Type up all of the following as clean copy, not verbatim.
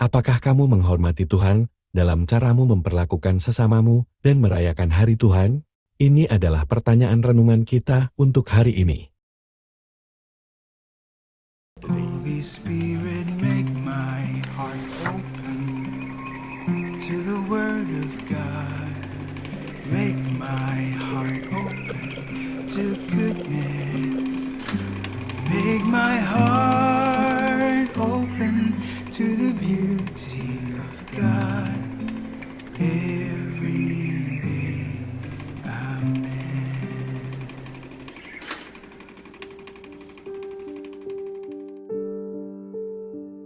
Apakah kamu menghormati Tuhan dalam caramu memperlakukan sesamamu dan merayakan hari Tuhan? Ini adalah pertanyaan renungan kita untuk hari ini. Holy Spirit, make my heart open to the Word of God. Make my heart open to goodness. Make my heart open to the beauty of God every day. Amen.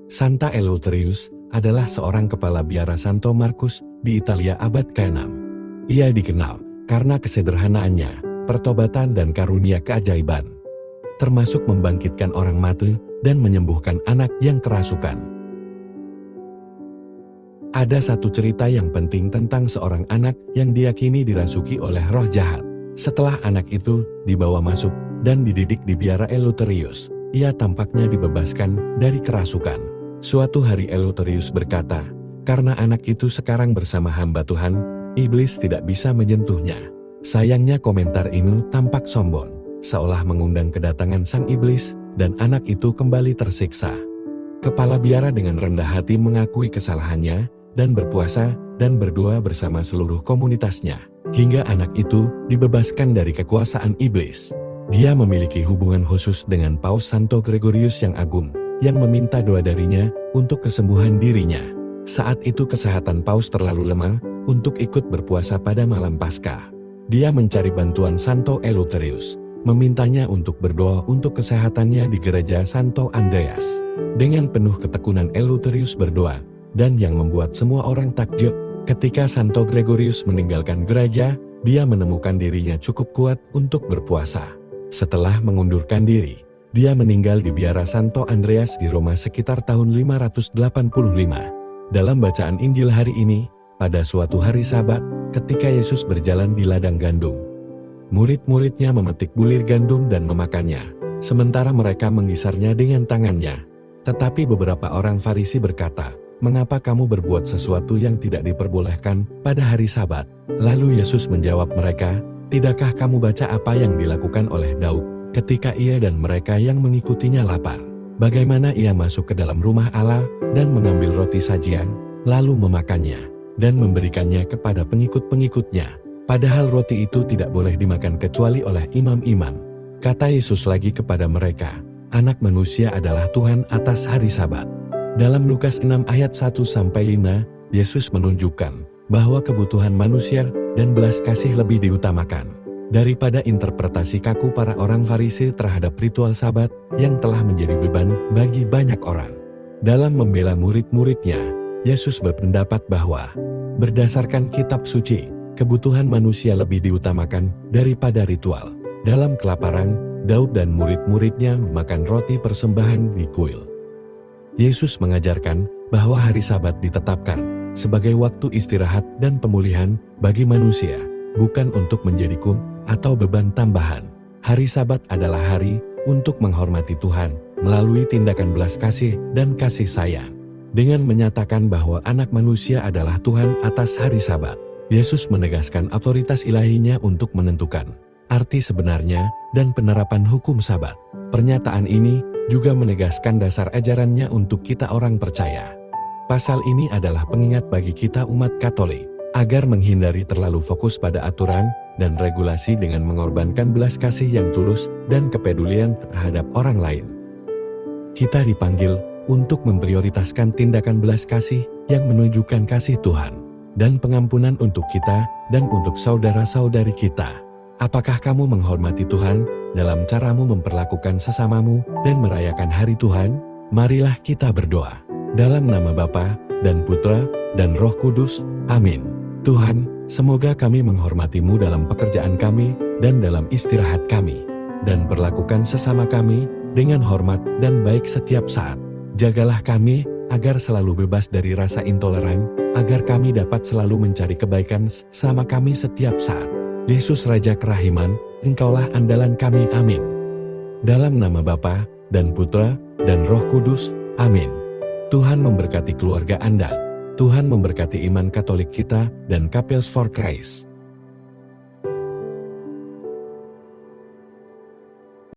Santa Eleutherius adalah seorang kepala biara Santo Markus di Italia abad ke-6. Ia dikenal karena kesederhanaannya, pertobatan dan karunia keajaiban, termasuk membangkitkan orang mati dan menyembuhkan anak yang kerasukan. Ada satu cerita yang penting tentang seorang anak yang diyakini dirasuki oleh roh jahat. Setelah anak itu dibawa masuk dan dididik di biara Eleutherius, ia tampaknya dibebaskan dari kerasukan. Suatu hari Eleutherius berkata, "Karena anak itu sekarang bersama hamba Tuhan, iblis tidak bisa menyentuhnya." Sayangnya komentar ini tampak sombong, seolah mengundang kedatangan sang iblis, dan anak itu kembali tersiksa. Kepala biara dengan rendah hati mengakui kesalahannya, dan berpuasa dan berdoa bersama seluruh komunitasnya, hingga anak itu dibebaskan dari kekuasaan iblis. Dia memiliki hubungan khusus dengan Paus Santo Gregorius yang agung, yang meminta doa darinya untuk kesembuhan dirinya. Saat itu kesehatan Paus terlalu lemah untuk ikut berpuasa pada malam Paskah. Dia mencari bantuan Santo Eleutherius, memintanya untuk berdoa untuk kesehatannya di gereja Santo Andreas. Dengan penuh ketekunan Eleutherius berdoa, dan yang membuat semua orang takjub, ketika Santo Gregorius meninggalkan gereja, dia menemukan dirinya cukup kuat untuk berpuasa. Setelah mengundurkan diri, dia meninggal di biara Santo Andreas di Roma sekitar tahun 585. Dalam bacaan Injil hari ini, pada suatu hari Sabat, ketika Yesus berjalan di ladang gandum, murid-muridnya memetik bulir gandum dan memakannya, sementara mereka menggisarnya dengan tangannya. Tetapi beberapa orang Farisi berkata, "Mengapa kamu berbuat sesuatu yang tidak diperbolehkan pada hari Sabat?" Lalu Yesus menjawab mereka, "Tidakkah kamu baca apa yang dilakukan oleh Daud ketika ia dan mereka yang mengikutinya lapar? Bagaimana ia masuk ke dalam rumah Allah dan mengambil roti sajian, lalu memakannya, dan memberikannya kepada pengikut-pengikutnya. Padahal roti itu tidak boleh dimakan kecuali oleh imam-imam." Kata Yesus lagi kepada mereka, "Anak manusia adalah Tuhan atas hari Sabat." Dalam Lukas 6 ayat 1-5, Yesus menunjukkan bahwa kebutuhan manusia dan belas kasih lebih diutamakan daripada interpretasi kaku para orang Farisi terhadap ritual Sabat yang telah menjadi beban bagi banyak orang. Dalam membela murid-muridnya, Yesus berpendapat bahwa berdasarkan kitab suci, kebutuhan manusia lebih diutamakan daripada ritual. Dalam kelaparan, Daud dan murid-muridnya makan roti persembahan di kuil. Yesus mengajarkan bahwa hari Sabat ditetapkan sebagai waktu istirahat dan pemulihan bagi manusia, bukan untuk menjadi atau beban tambahan. Hari Sabat adalah hari untuk menghormati Tuhan melalui tindakan belas kasih dan kasih sayang. Dengan menyatakan bahwa anak manusia adalah Tuhan atas hari Sabat, Yesus menegaskan otoritas ilahinya untuk menentukan arti sebenarnya dan penerapan hukum Sabat. Pernyataan ini juga menegaskan dasar ajarannya untuk kita orang percaya. Pasal ini adalah pengingat bagi kita umat Katolik, agar menghindari terlalu fokus pada aturan dan regulasi dengan mengorbankan belas kasih yang tulus dan kepedulian terhadap orang lain. Kita dipanggil untuk memprioritaskan tindakan belas kasih yang menunjukkan kasih Tuhan dan pengampunan untuk kita dan untuk saudara-saudari kita. Apakah kamu menghormati Tuhan dalam caramu memperlakukan sesamamu dan merayakan hari Tuhan? Marilah kita berdoa. Dalam nama Bapa dan Putra dan Roh Kudus. Amin. Tuhan, semoga kami menghormati-Mu dalam pekerjaan kami dan dalam istirahat kami, dan perlakukan sesama kami dengan hormat dan baik setiap saat. Jagalah kami agar selalu bebas dari rasa intoleran, agar kami dapat selalu mencari kebaikan sama kami setiap saat. Yesus Raja Kerahiman, Engkaulah andalan kami. Amin. Dalam nama Bapa dan Putra dan Roh Kudus. Amin. Tuhan memberkati keluarga Anda. Tuhan memberkati iman Katolik kita dan Couples for Christ.